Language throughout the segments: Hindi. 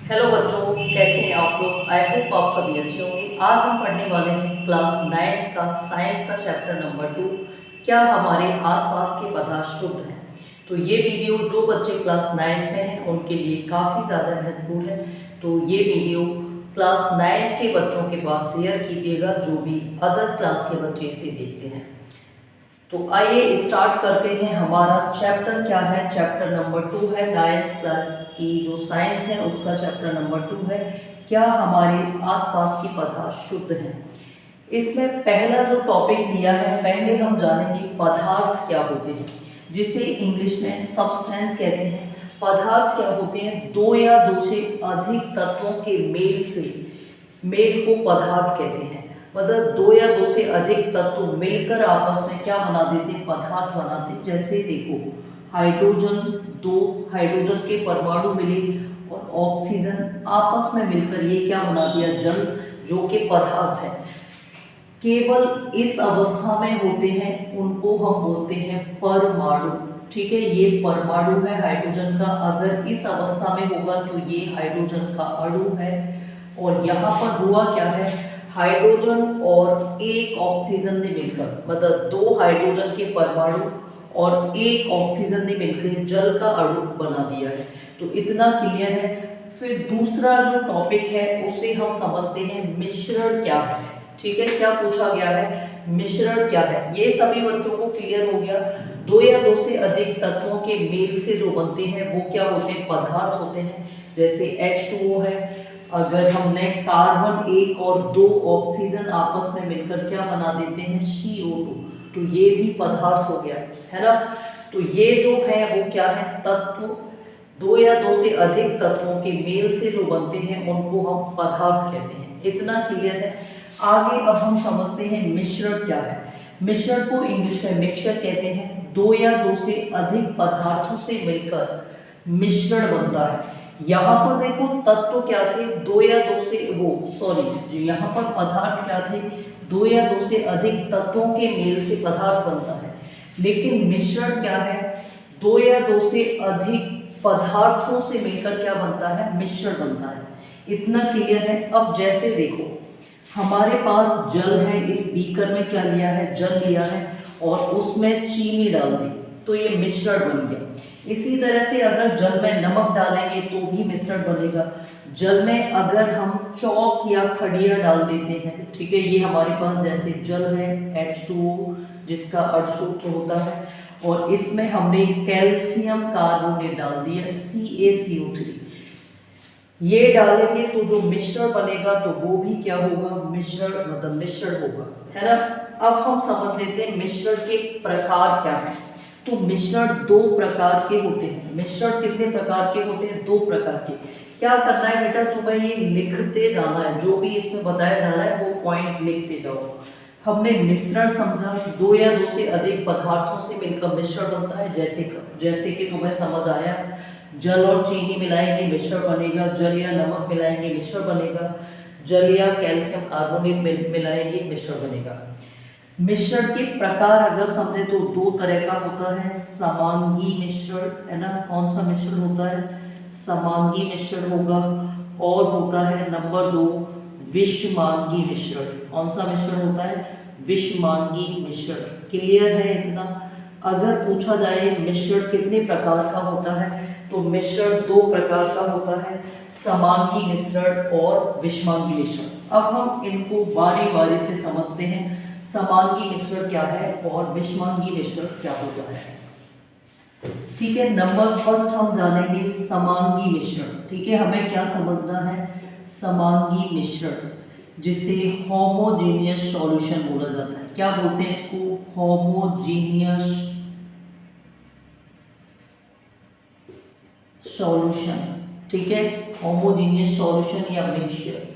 हेलो बच्चों, कैसे हैं आप लोग। आई होप आप सभी अच्छे होंगे। आज हम पढ़ने वाले हैं क्लास 9 का साइंस का चैप्टर नंबर 2, क्या हमारे आसपास के पदार्थ शुद्ध हैं। तो ये वीडियो जो बच्चे क्लास 9 में हैं उनके लिए काफ़ी ज़्यादा महत्वपूर्ण है। तो ये वीडियो क्लास 9 के बच्चों के पास शेयर कीजिएगा जो भी अदर क्लास के बच्चे इसे देखते हैं। तो आइए स्टार्ट करते हैं। हमारा चैप्टर क्या है? चैप्टर नंबर 2 है। 9th क्लास की जो साइंस है उसका चैप्टर नंबर 2 है, क्या हमारे आसपास की पदार्थ शुद्ध हैं। इसमें पहला जो टॉपिक दिया है, पहले हम जानेंगे पदार्थ क्या होते हैं, जिसे इंग्लिश में सब्सटेंस कहते हैं। पदार्थ क्या होते हैं? दो या दो से अधिक तत्वों के मेल को पदार्थ कहते हैं। मतलब दो या दो से अधिक तत्व मिलकर आपस में क्या बना देते हैं? पदार्थ बनाते हैं। जैसे देखो, हाइड्रोजन, दो हाइड्रोजन के परमाणु मिले और ऑक्सीजन आपस में मिलकर ये क्या बना दिया? जल, जो कि पदार्थ है। केवल इस अवस्था में होते हैं, उनको हम बोलते हैं परमाणु। ठीक है, ये परमाणु है हाइड्रोजन का। अगर इस अवस्था में होगा तो ये हाइड्रोजन का अणु है। और यहाँ पर हुआ क्या है? हाइड्रोजन और एक ऑक्सीजन ने मिलकर, मतलब दो हाइड्रोजन के परमाणु और एक ऑक्सीजन ने मिलकर जल का अणु बना दिया है। तो इतना क्लियर है। फिर दूसरा जो टॉपिक है उसे हम समझते हैं मिश्रण क्या है। ठीक है, क्या पूछा गया है? मिश्रण क्या है। ये सभी बच्चों को क्लियर हो गया। दो या दो से अधिक तत्वों के मेल से जो बनते हैं वो क्या होते हैं? पदार्थ होते हैं। जैसे H2O है। अगर हमने कार्बन एक और दो ऑक्सीजन आपस में मिलकर क्या बना देते हैं? CO2, तो ये भी पदार्थ हो गया, है ना। तो ये जो है वो क्या है? तत्व। दो या दो से अधिक तत्वों के मेल से जो बनते हैं उनको हम पदार्थ कहते हैं। इतना क्लियर है। आगे अब हम समझते हैं मिश्रण क्या है। मिश्रण को इंग्लिश में मिक्सचर कहते हैं। दो या दो से अधिक पदार्थों से मिलकर मिश्रण बनता है। यहाँ पर देखो तत्व क्या थे? दो या दो से यहाँ पर पदार्थ क्या थे? दो या दो से अधिक तत्वों के मेल से पदार्थ बनता है। लेकिन मिश्रण क्या है? दो या दो से अधिक पदार्थों से मिलकर क्या बनता है? मिश्रण बनता है। इतना क्लियर है। अब जैसे देखो, हमारे पास जल है, इस बीकर में क्या लिया है? जल लिया है और उसमें चीनी डाल दी, तो ये मिश्रण बन गया। इसी तरह से अगर जल में नमक डालेंगे तो भी मिश्रण बनेगा। जल में अगर हम चौक या खड़िया डाल देते हैं, ठीक है, ये हमारे पास जैसे जल है H2O जिसका अर्थ शुद्ध होता है, और इसमें हमने कैल्शियम कार्बोनेट डाल दिया CaCO3, ये डालेंगे तो जो मिश्रण बनेगा तो वो भी क्या होगा? मिश्रण, मतलब मिश्रण होगा, है ना। अब हम समझ लेते हैं मिश्रण के प्रकार क्या हैं। तो मिश्रण दो प्रकार के होते हैं। मिश्रण कितने प्रकार के होते हैं? दो प्रकार के। क्या करना है बेटा? तुम्हें ये लिखते जाना है, जो भी इसमें बताया जा रहा है वो पॉइंट लिखते जाओ। हमने मिश्रण समझा, दो या दो से अधिक पदार्थों से मिलकर मिश्रण बनता है। जैसे कि तुम्हें समझ आया, जल और चीनी मिलाएंगे मिश्रण बनेगा, जल या नमक मिलाएंगे मिश्रण बनेगा, जल या कैल्शियम कार्बोनेट मिलाएंगे मिश्रण बनेगा। मिश्रण के प्रकार अगर समझे तो दो तरह का होता है। समांगी मिश्रण, है ना। कौन सा मिश्रण होता है? समांगी मिश्रण होगा। और होता है नंबर 2 विषमांगी मिश्रण। कौन सा मिश्रण होता है? विषमांगी मिश्रण। क्लियर है इतना? अगर पूछा जाए मिश्रण कितने प्रकार का होता है, तो मिश्रण दो प्रकार का होता है, समांगी मिश्रण और विषमांगी मिश्रण। अब हम इनको बारी बारी से समझते हैं। समांगी मिश्रण क्या है और विषमांगी मिश्रण क्या होता है। ठीक है, नंबर फर्स्ट हम जानेंगे समांगी मिश्रण। ठीक है, हमें क्या समझना है? समांगी मिश्रण, जिसे होमोजेनियस सॉल्यूशन बोला जाता है। क्या बोलते हैं इसको? Homogeneous solution. ठीक है, होमोजेनियस सॉल्यूशन या मिक्सचर।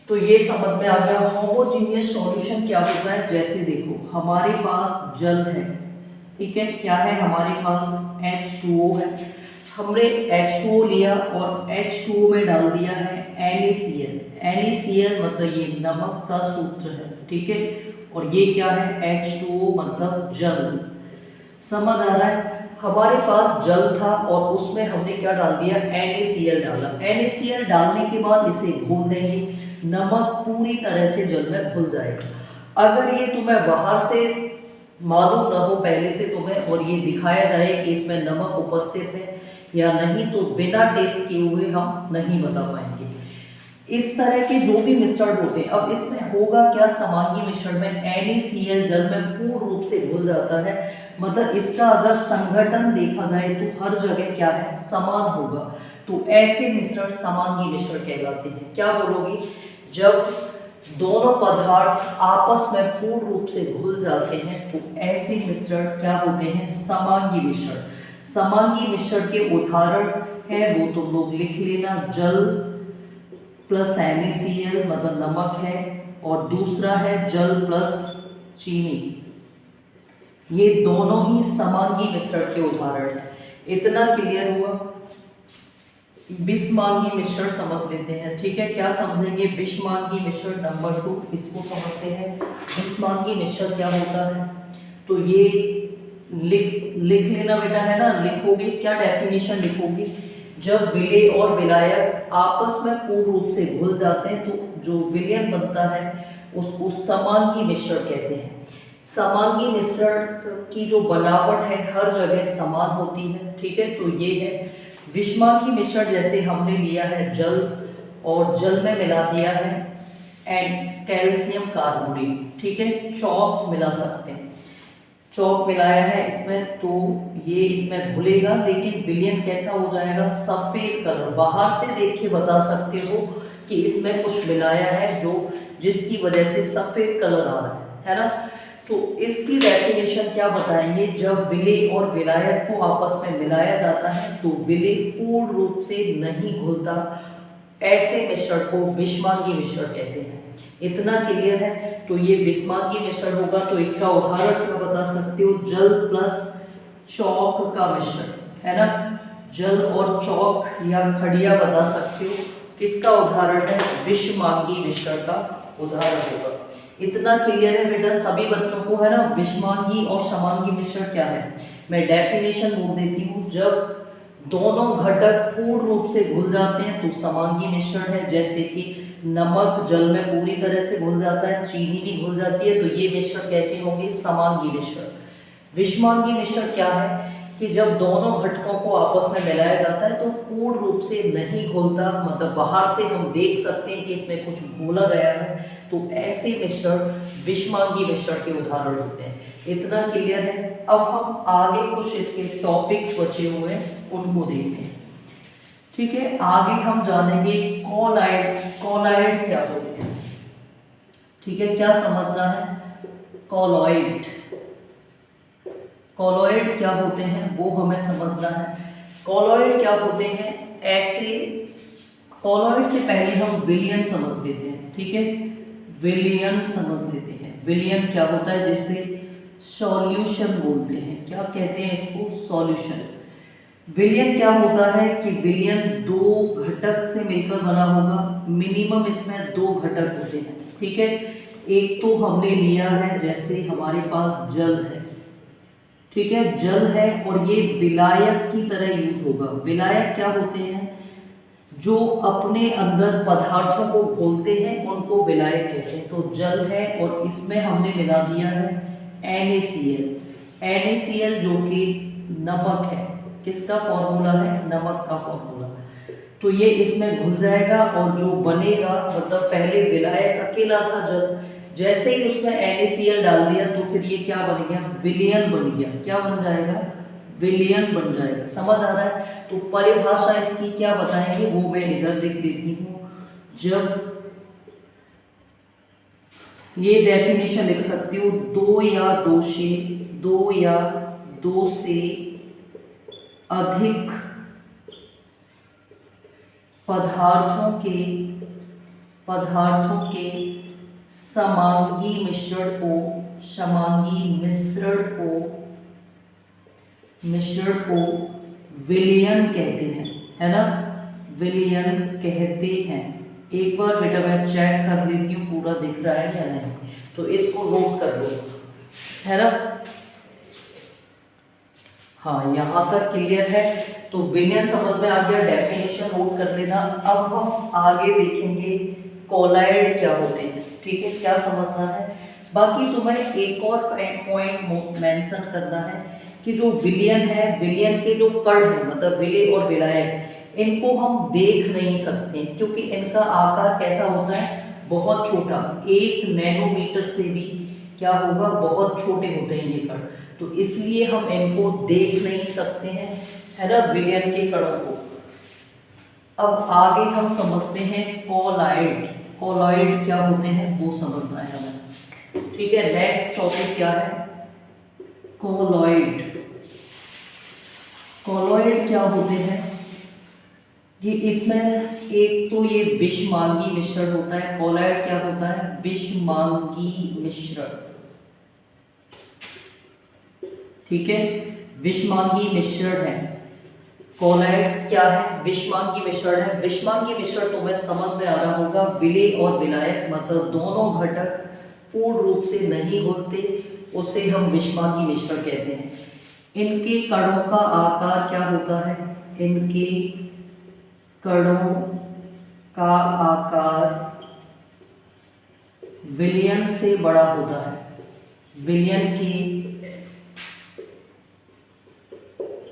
तो ये समझ में आ गया। होमोजेनियस सॉल्यूशन क्या होता है? जैसे देखो, हमारे पास जल है, ठीक है, क्या है हमारे पास? H2O है। हमने H2O लिया और H2O में डाल दिया है NaCl। NaCl मतलब ये नमक का सूत्र है, ठीक है, और ये क्या है? H2O मतलब जल। समझ आ रहा है? हमारे पास जल था और उसमें हमने क्या डाल दिया, NaCl डाला। NaCl डालने के बाद इसे घोल देंगे, नमक पूरी तरह से जल में घुल जाएगा। अगर ये तुम्हें बाहर से मालूम ना हो पहले से तुम्हें और ये दिखाया जाए कि इसमें नमक उपस्थित है या नहीं, तो बिना टेस्ट किए हुए हम नहीं बता पाएंगे। इस तरह के जो भी मिश्रण होते हैं, अब इसमें होगा क्या, समांगी मिश्रण में NaCl जल में पूर्ण रूप से घुल जाता है, मतलब इसका अगर संघटन देखा जाए तो हर जगह क्या है, समान होगा। तो ऐसे मिश्रण समांगी मिश्रण कहलाते हैं। क्या बोलोगे, जब दोनों पदार्थ आपस में पूर्ण रूप से घुल जाते हैं तो ऐसे मिश्रण क्या होते हैं, समांगी मिश्रण। समांगी मिश्रण के उदाहरण है वो तुम लोग लिख लेना, जल प्लस NaCl मतलब नमक है, और दूसरा है जल प्लस चीनी। ये दोनों ही समांगी मिश्रण के उदाहरण हैं। इतना क्लियर हुआ। विषमांगी मिश्रण समझ लेते हैं, ठीक है। क्या समझेंगे, विषमांगी मिश्रण नंबर 2 इसको समझते हैं। विषमांगी मिश्रण क्या होता है, तो ये लिख लेना बेटा, है ना। लिखोगे क्या, डेफिनेशन लिखोगे, जब विलेय और विलायक आपस में पूर्ण रूप से घुल जाते हैं तो जो विलयन बनता है उसको समांगी मिश्रण कहते हैं। समांगी मिश्रण की जो बनावट है हर जगह समान होती है, ठीक है। तो ये है विषमांगी मिश्रण। जैसे हमने लिया है जल और जल में मिला दिया है कैल्शियम कार्बोनेट, ठीक है, चौक मिला सकते हैं, चौक मिलाया है इसमें, तो ये इसमें घुलेगा, लेकिन विलयन कैसा हो जाएगा, सफेद कलर। बाहर से देख के बता सकते हो कि इसमें कुछ मिलाया है जो जिसकी वजह से सफेद कलर आ रहा है ना। तो इसकी डेफिनेशन क्या बताएंगे, जब विलेय और विलायक को आपस में मिलाया जाता है तो विलेय पूर्ण रूप से नहीं घुलता, ऐसे मिश्रण को विषमांगी मिश्रण कहते हैं। इतना क्लियर है। तो ये विषमांगी मिश्रण होगा, तो इसका उदाहरण क्या बता सकते हो, जल प्लस चौक का मिश्रण, है ना। जल और चौक या खड़िया बता सकते हो, किसका उदाहरण है, विषमांगी मिश्रण का उदाहरण होगा। इतना क्लियर है बेटा सभी बच्चों को, है ना। विषमांगी और समांगी मिश्रण क्या है, मैं डेफिनेशन बोल देती हूँ। जब दोनों घटक पूर्ण रूप से घुल जाते हैं तो समांगी मिश्रण है। जैसे कि नमक जल में पूरी तरह से घुल जाता है, चीनी भी घुल जाती है, तो ये मिश्रण कैसे होंगे, समांगी मिश्रण। विषमांगी मिश्रण क्या है कि जब दोनों घटकों को आपस में मिलाया जाता है तो पूर्ण रूप से नहीं घुलता, मतलब बाहर से हम देख सकते हैं कि इसमें कुछ घोला गया है, तो ऐसे मिश्रण विषमांगी मिश्रण के उदाहरण होते हैं। इतना क्लियर है। अब हम आगे कुछ इसके टॉपिक्स बचे हुए हैं उनको देखते हैं, ठीक है। आगे हम जानेंगे कॉलॉइड। कॉलॉइड क्या होते हैं, ठीक है, क्या समझना है, कॉलॉइड। कॉलॉइड क्या होते हैं वो हमें समझना है। कॉलॉइड क्या होते हैं, ऐसे कॉलॉइड से पहले हम विलयन समझ लेते हैं, ठीक है। विलयन समझ लेते हैं। विलयन क्या होता है, जिसे सॉल्यूशन बोलते हैं, क्या कहते हैं इसको, सॉल्यूशन। विलयन क्या होता है कि विलयन दो घटक से मिलकर बना होगा, मिनिमम इसमें दो घटक होते हैं, ठीक है। एक तो हमने लिया है, जैसे हमारे पास जल है, ठीक है, जल है, और ये विलायक की तरह यूज होगा। विलायक क्या होते हैं, जो अपने अंदर पदार्थों को घोलते हैं उनको विलायक कहते हैं। तो जल है और इसमें हमने मिला दिया है NaCl। NaCl जो कि नमक है, किसका फॉर्मूला है, नमक का फॉर्मूला। तो ये इसमें घुल जाएगा और जो बनेगा, मतलब पहले विलायक अकेला था जल, जैसे ही उसमें NaCl डाल दिया तो फिर ये क्या बन गया, विलयन बन गया। क्या बन जाएगा, विलयन बन जाएगा। समझ आ रहा है। तो परिभाषा इसकी क्या बताएंगे वो मैं इधर लिख देती हूँ। जब ये डेफिनेशन लिख सकती हूँ, दो या दो से अधिक पदार्थों के समांगी मिश्रण को विलयन कहते हैं, है ना, विलयन कहते हैं। एक बार बेटा मैं चेक कर लेती हूँ पूरा दिख रहा है या नहीं, तो इसको नोट कर लो, है ना। हाँ, यहाँ तक क्लियर है। तो विलयन समझ में आ गया, डेफिनेशन नोट कर लेना। अब हम आगे देखेंगे कोलाइड क्या होते हैं, ठीक है, क्या समझना है। बाकी तुम्हें एक और पॉइंट मेंशन करना है कि जो विलयन है, विलयन के जो कण है, मतलब विलय और विलायक, इनको हम देख नहीं सकते क्योंकि इनका आकार कैसा होता है, बहुत छोटा, 1 नैनोमीटर से भी क्या होगा, बहुत छोटे होते हैं ये कण। तो इसलिए हम इनको देख नहीं सकते हैं, है ना, विलयन के कणों को। अब आगे हम समझते हैं कोलॉइड। कोलॉइड क्या होते हैं वो समझना है हमें, ठीक है। नेक्स्ट टॉपिक क्या है, कोलॉइड। कोलॉइड क्या होते हैं, ये इसमें एक तो ये विषमांगी मिश्रण होता है। कोलॉइड क्या होता है, विषमांगी मिश्रण, ठीक है, विषमांगी मिश्रण है। कोलॉइड क्या है, विषमांगी मिश्रण है। विषमांगी मिश्रण तुम्हें समझ में आ रहा होगा, विलय और विलायक मतलब दोनों घटक पूर्ण रूप से नहीं घुलते, उसे हम विषमांगी मिश्रण कहते हैं। इनके कणों का आकार क्या होता है, इनके कणों का आकार विलयन से बड़ा होता है। विलयन के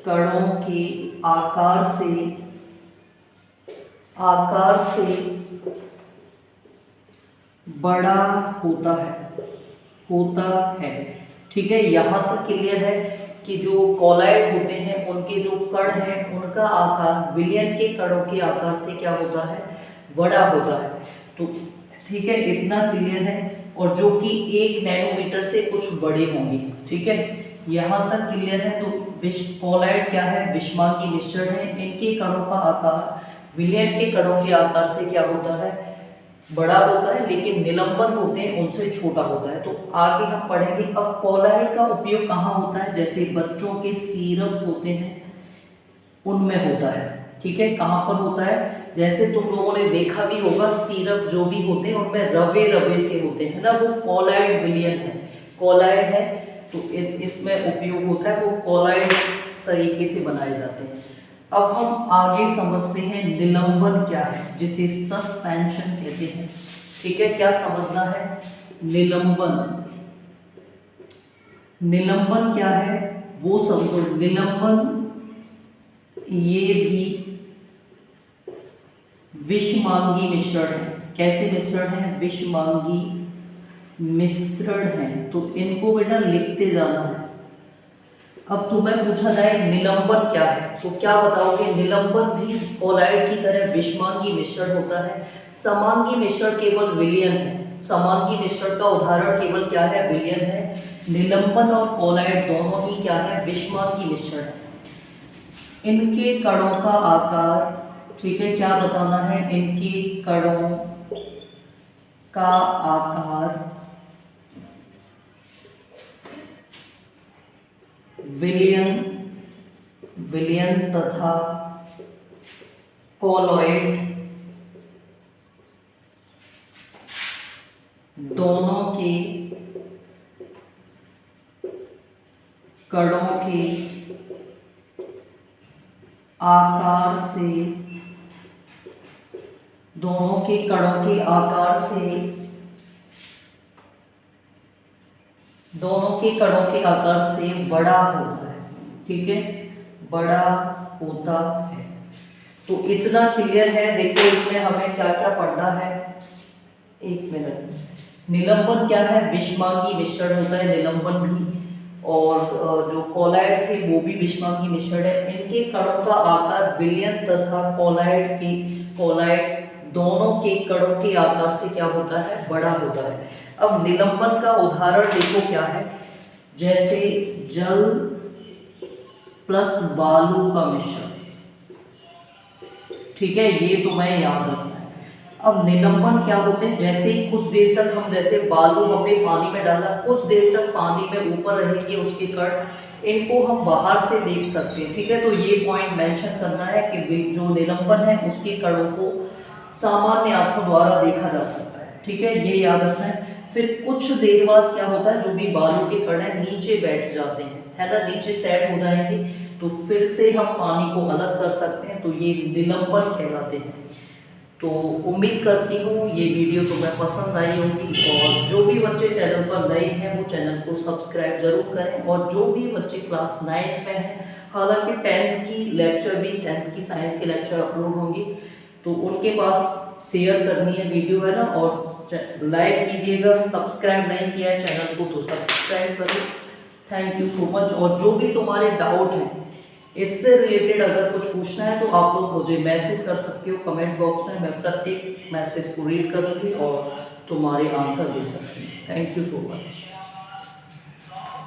कणों के आकार से बड़ा होता है, ठीक है। यहाँ तक क्लियर है कि जो कोलॉइड होते हैं उनके जो कण हैं उनका आकार विलयन के कणों के आकार से क्या होता है, बड़ा होता है। तो ठीक है, इतना क्लियर है। और जो कि 1 नैनोमीटर से कुछ बड़े होंगे, ठीक है, यहाँ तक क्लियर है। तो कोलॉइड क्या है, विषमांगी मिश्रण है। इनके कणों का आकार विलयन के कणों के आकार से क्या होता है, बड़ा होता है, लेकिन निलंबन होते हैं उनसे छोटा होता है। तो आगे हम पढ़ेंगे। अब कोलॉइड का उपयोग कहाँ होता है, जैसे बच्चों के सीरप होते हैं उनमें होता है, ठीक है। कहाँ पर होता है, जैसे तुम लोगों ने देखा भी होगा, सीरप जो भी होते हैं उनमें रवे रवे से होते हैं ना, वो कोलॉइड विलयन है, कोलॉइड है। तो इसमें उपयोग होता है, वो कोलॉइड तरीके से बनाए जाते हैं। अब हम आगे समझते हैं निलंबन क्या है, जिसे सस्पेंशन कहते हैं, ठीक है। क्या समझना है, निलंबन। निलंबन क्या है वो समझो। निलंबन ये भी विषमांगी मिश्रण है। कैसे मिश्रण है, विषमांगी मिश्रण है। तो इनको बेटा लिखते जाना है। अब तुम्हें पूछा जाए निलंबन क्या है, तो क्या बताओगे, निलंबन भी कोलॉइड की तरह विषमांगी मिश्रण होता है। समांगी मिश्रण केवल विलयन है। समांगी मिश्रण का उदाहरण केवल क्या है, विलयन है। निलंबन और कोलॉइड दोनों ही क्या है, विषमांगी मिश्रण है। इनके कणों का आकार, ठीक है, क्या बताना है, इनके कणों का आकार विलयन तथा कोलॉइड दोनों के कणों के आकार से, दोनों के कणों के आकार से, दोनों के कणों के आकार से बड़ा होता है, ठीक है, बड़ा होता है। तो इतना क्लियर है। देखो इसमें हमें क्या क्या पढ़ना है, एक मिनट। निलंबन क्या है, विषमांगी मिश्रण होता है निलंबन भी, और जो कोलॉइड थे वो भी विषमांगी मिश्रण है। इनके कणों का आकार विलयन तथा कोलॉइड दोनों के कणों के आकार से क्या होता है, बड़ा होता है। अब निलंबन का उदाहरण देखो क्या है, जैसे जल प्लस बालू का मिश्रण, ठीक है, ये तुम्हें याद रखना है। अब निलंबन क्या होते हैं, जैसे ही कुछ देर तक हम, जैसे बालू हमने पानी में डाला, कुछ देर तक पानी में ऊपर रहेंगे उसके कण, इनको हम बाहर से देख सकते हैं, ठीक है। तो ये पॉइंट मेंशन करना है कि जो निलंबन है उसके कणों को सामान्य आंखों द्वारा देखा जा सकता है, ठीक है, ये याद रखना है। फिर कुछ देर बाद क्या होता है, जो भी बालू के कण है नीचे बैठ जाते हैं, है ना, नीचे सेट हो जाएंगे तो फिर से हम पानी को अलग कर सकते हैं, तो ये निलंबन कहलाते हैं। तो उम्मीद करती हूँ ये वीडियो तुम्हें पसंद आई होगी, और जो भी बच्चे चैनल पर नए हैं वो चैनल को सब्सक्राइब जरूर करें, और जो भी बच्चे क्लास 9 में हैं, हालांकि 10th की लेक्चर भी 10th की साइंस के लेक्चर अपलोड होंगे, तो उनके पास शेयर करनी है वीडियो, है ना, और लाइक कीजिएगा। सब्सक्राइब नहीं किया है चैनल को तो सब्सक्राइब करें। Thank you so much. और जो भी तुम्हारे डाउट हैं इससे रिलेटेड अगर कुछ पूछना है तो आप लोग मुझे मैसेज कर सकते हो कमेंट बॉक्स में, मैं प्रत्येक मैसेज को रीड करूँगी और तुम्हारे आंसर दे सकती हूँ। Thank you so much.